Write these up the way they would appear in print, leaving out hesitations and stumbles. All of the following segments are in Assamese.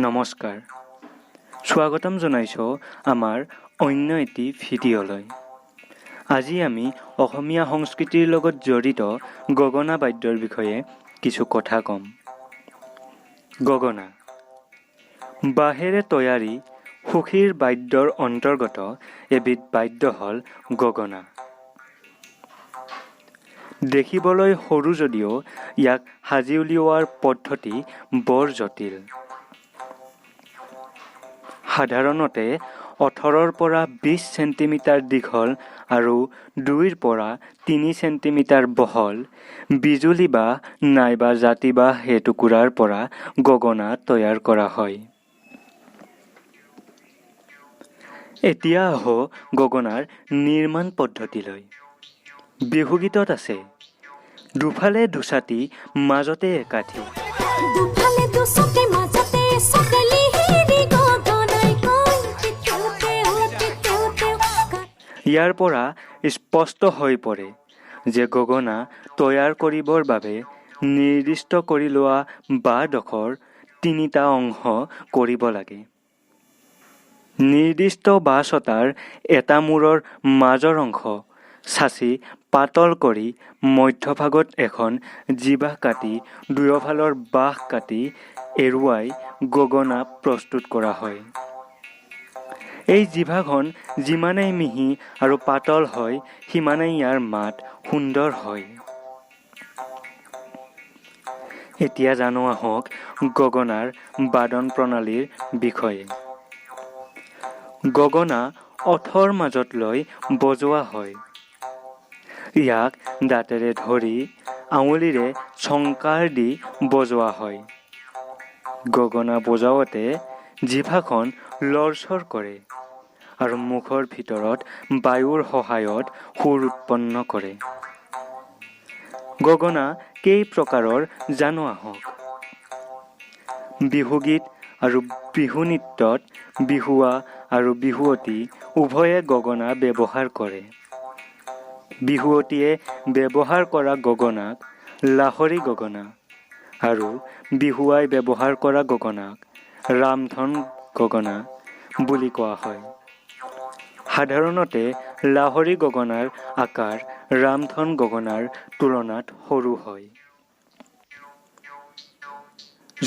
নমস্কাৰ স্বাগতম জনাইছো আমাৰ অন্য এটি ভিডিঅ'লৈ। আজি আমি অসমীয়া সংস্কৃতিৰ লগত জড়িত গগনা বাদ্যৰ বিষয়ে কিছু কথা ক'ম। গগনা বাঁহেৰে তৈয়াৰী সুখীৰ বাদ্যৰ অন্তৰ্গত এবিধ বাদ্য হ'ল গগনা। দেখিবলৈ সৰু যদিও ইয়াক সাজি উলিওৱাৰ পদ্ধতি বৰ জটিল। সাধাৰণতে 18ৰ পৰা 20 চেণ্টিমিটাৰ দীঘল আৰু 2ৰ পৰা 3 চেণ্টিমিটাৰ বহল বিজুলী বাঁহ নাইবা জাতি বাঁহ এটুকুৰাৰ পৰা গগনা তৈয়াৰ কৰা হয়। এতিয়া আহো গগনাৰ নিৰ্মাণ পদ্ধতিলৈ। বিহুগীতত আছে দুফালে দুছাটি মাজতে একাঠি। ইয়াৰ পৰা স্পষ্ট হৈ পৰে যে গগনা তৈয়াৰ কৰিবৰ বাবে নিৰ্দিষ্ট কৰি লোৱা বাঁহডোখৰ 3টা অংশ কৰিব লাগে। নিৰ্দিষ্ট বাঁহ ছটাৰ এটা মূৰৰ মাজৰ অংশ চাচি পাতল কৰি মধ্যভাগত এখন জিভা কাটি দুয়োফালৰ বাঁহ কাটি এৰুৱাই গগনা প্ৰস্তুত কৰা হয়। এই জিভাখন যিমানেই মিহি আৰু পাতল হয় সিমানেই ইয়াৰ মাত সুন্দৰ হয়। এতিয়া জানো আহক গগনাৰ বাদন প্ৰণালীৰ বিষয়ে। গগনা ওঠৰ মাজত লৈ বজোৱা হয়। ইয়াক দাঁতেৰে ধৰি আঙুলিৰে চংকাৰ দি বজোৱা হয়। গগনা বজাওঁতে জিভাখন লৰচৰ কৰে আৰু মুখৰ ভিতৰত বায়ুৰ সহায়ত সুৰ উৎপন্ন কৰে। গগনা কেই প্ৰকাৰৰ জানো আহক। বিহুগীত আৰু বিহু নৃত্যত বিহুৱা আৰু বিহুৱতী উভয়ে গগনা ব্যৱহাৰ কৰে। বিহুৱতীয়ে ব্যৱহাৰ কৰা গগনাক লাহৰী গগনা আৰু বিহুৱাই ব্যৱহাৰ কৰা গগনাক ৰামধন গগনা বুলি কোৱা হয়। সাধাৰণতে লাহৰী গগনাৰ আকাৰ ৰামধন গগনাৰ তুলনাত সৰু হয়।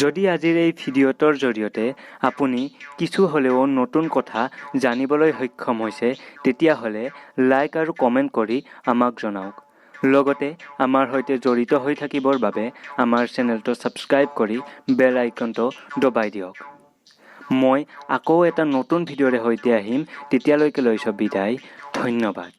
যদি আজিৰ এই ভিডিঅ'টোৰ জৰিয়তে আপুনি কিছু হ'লেও নতুন কথা জানিবলৈ সক্ষম হৈছে তেতিয়াহ'লে লাইক আৰু কমেণ্ট কৰি আমাক জনাওক। লগতে আমাৰ সৈতে জড়িত হৈ থাকিবৰ বাবে আমাৰ চেনেলটো ছাবস্ক্ৰাইব কৰি বেল আইকনটো দবাই দিয়ক। মই আকৌ এটা নতুন ভিডিঅ'ৰে সৈতে আহিম। তেতিয়ালৈকে লৈছো বিদায়। ধন্যবাদ।